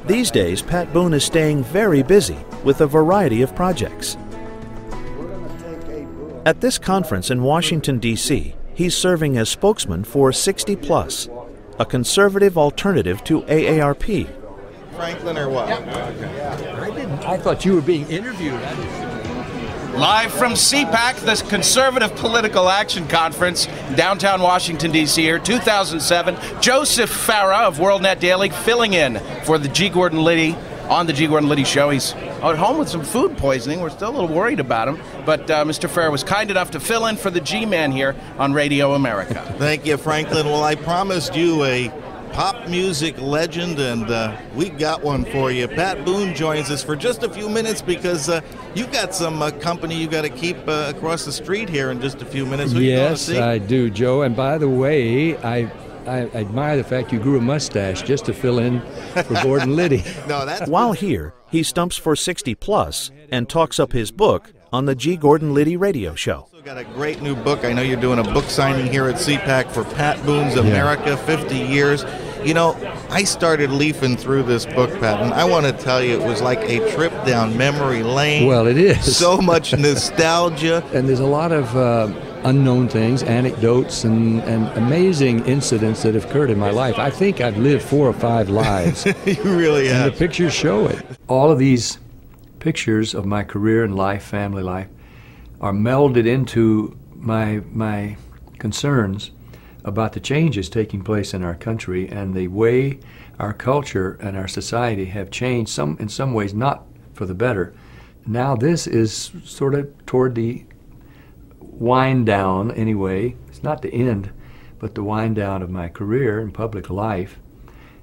These days, Pat Boone is staying very busy with a variety of projects. At this conference in Washington, D.C., he's serving as spokesman for 60 Plus, a conservative alternative to AARP. Franklin or what? I thought you were being interviewed. Live from CPAC, the Conservative Political Action Conference, downtown Washington, D.C. here, 2007. Joseph Farah of WorldNet Daily filling in for the G. Gordon Liddy on the G. Gordon Liddy Show. He's at home with some food poisoning. We're still a little worried about him. But Mr. Farah was kind enough to fill in for the G-Man here on Radio America. Thank you, Franklin. Well, I promised you a pop music legend, and we got one for you. Pat Boone joins us for just a few minutes because you've got some company you got to keep across the street here in just a few minutes. Yes, I do, Joe. And by the way, I admire the fact you grew a mustache just to fill in for Gordon Liddy. No, that's While here, he stumps for 60 Plus and talks up his book on the G. Gordon Liddy radio show. Also got a great new book. I know you're doing a book signing here at CPAC for Pat Boone's America, 50 Years. You know, I started leafing through this book, Pat, and I want to tell you it was like a trip down memory lane. Well, it is. So much nostalgia. And there's a lot of unknown things, anecdotes, and amazing incidents that have occurred in my life. I think I've lived 4 or 5 lives. You really have. And the pictures show it. All of these pictures of my career and life, family life, are melded into my concerns about the changes taking place in our country and the way our culture and our society have changed, in some ways not for the better. Now this is sort of toward the wind down anyway. It's not the end, but the wind down of my career in public life.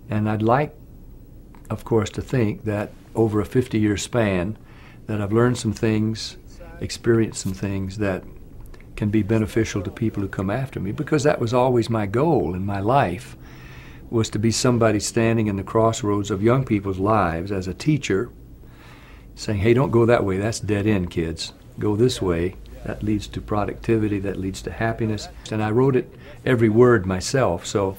And I'd like, of course, to think that over a 50-year span that I've learned some things, experienced some things that can be beneficial to people who come after me, because that was always my goal in my life, was to be somebody standing in the crossroads of young people's lives as a teacher, saying, hey, don't go that way, that's dead end, kids. Go this way, that leads to productivity, that leads to happiness. And I wrote it every word myself, so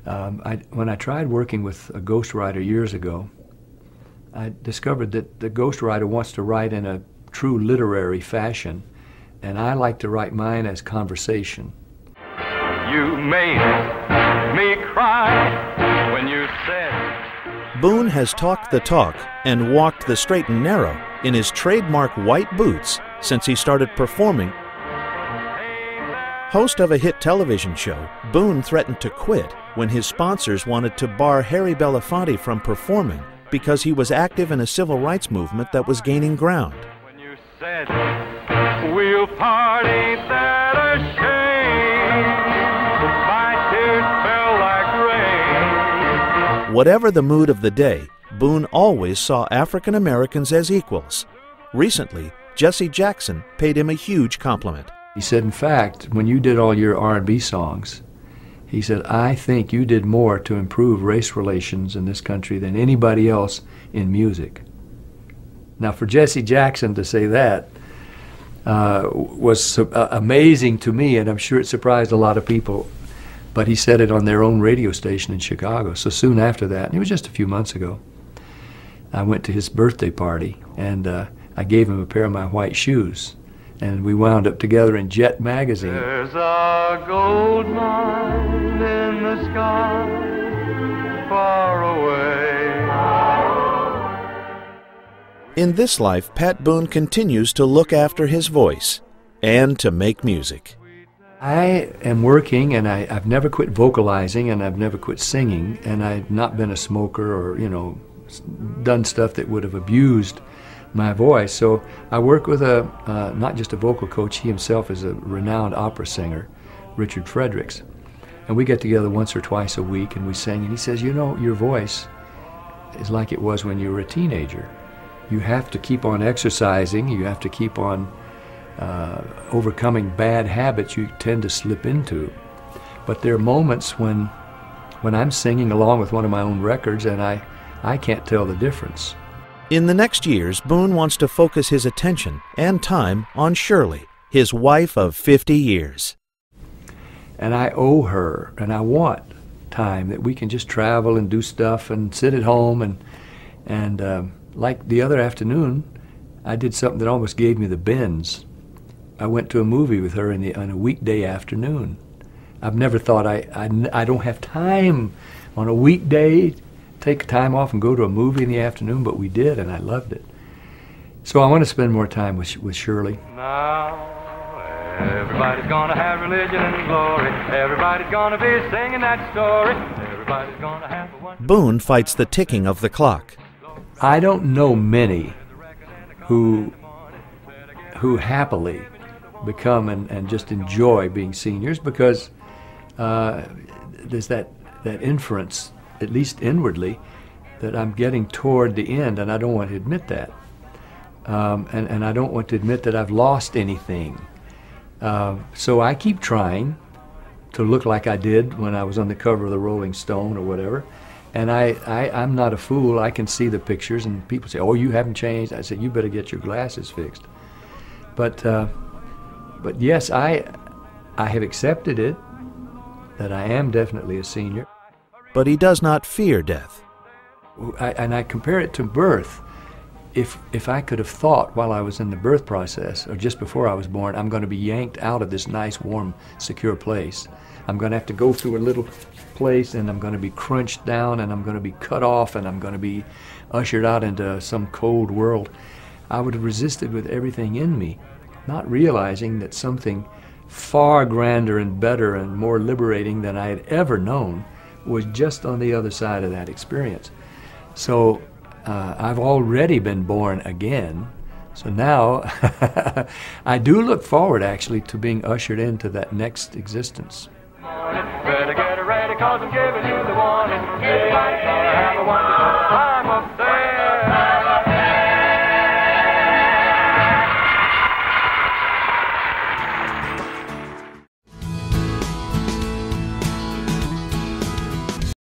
when I tried working with a ghostwriter years ago, I discovered that the ghostwriter wants to write in a true literary fashion, and I like to write mine as conversation. You made me cry when you said... Boone has talked the talk and walked the straight and narrow in his trademark white boots since he started performing. Host of a hit television show, Boone threatened to quit when his sponsors wanted to bar Harry Belafonte from performing because he was active in a civil rights movement that was gaining ground. When you said, we'll party that a shame, my tears fell like rain. Whatever the mood of the day, Boone always saw African Americans as equals. Recently, Jesse Jackson paid him a huge compliment. He said, in fact, when you did all your R&B songs, he said, I think you did more to improve race relations in this country than anybody else in music. Now, for Jesse Jackson to say that was amazing to me, and I'm sure it surprised a lot of people. But he said it on their own radio station in Chicago. So soon after that, and it was just a few months ago, I went to his birthday party, and I gave him a pair of my white shoes. And we wound up together in Jet magazine. There's a gold mine in the sky, far away. In this life, Pat Boone continues to look after his voice and to make music. I am working, and I've never quit vocalizing, and I've never quit singing, and I've not been a smoker or, done stuff that would have abused my voice. So I work with not just a vocal coach, he himself is a renowned opera singer, Richard Fredericks. And we get together once or twice a week and we sing, and he says, your voice is like it was when you were a teenager. You have to keep on exercising, you have to keep on overcoming bad habits you tend to slip into. But there are moments when I'm singing along with one of my own records and I can't tell the difference. In the next years, Boone wants to focus his attention and time on Shirley, his wife of 50 years. And I owe her, and I want time that we can just travel and do stuff and sit at home and like the other afternoon, I did something that almost gave me the bends. I went to a movie with her on a weekday afternoon. I've never thought I don't have time on a weekday, take time off and go to a movie in the afternoon, but we did, and I loved it. So I want to spend more time with Shirley. Now everybody's gonna have religion and glory. Everybody's gonna be singing that story. Everybody's gonna have a wonderful... Boone fights the ticking of the clock. I don't know many who happily become and just enjoy being seniors, because there's that inference, at least inwardly, that I'm getting toward the end, and I don't want to admit that. And I don't want to admit that I've lost anything. So I keep trying to look like I did when I was on the cover of the Rolling Stone or whatever. And I'm not a fool. I can see the pictures, and people say, "Oh, you haven't changed." I said, "You better get your glasses fixed." But yes, I have accepted it, that I am definitely a senior. But he does not fear death. And I compare it to birth. If I could have thought while I was in the birth process, or just before I was born, I'm going to be yanked out of this nice, warm, secure place. I'm going to have to go through a little place, and I'm going to be crunched down, and I'm going to be cut off, and I'm going to be ushered out into some cold world. I would have resisted with everything in me, not realizing that something far grander and better and more liberating than I had ever known was just on the other side of that experience. So I've already been born again. So now I do look forward, actually, to being ushered into that next existence. Better get ready, 'cause I'm giving you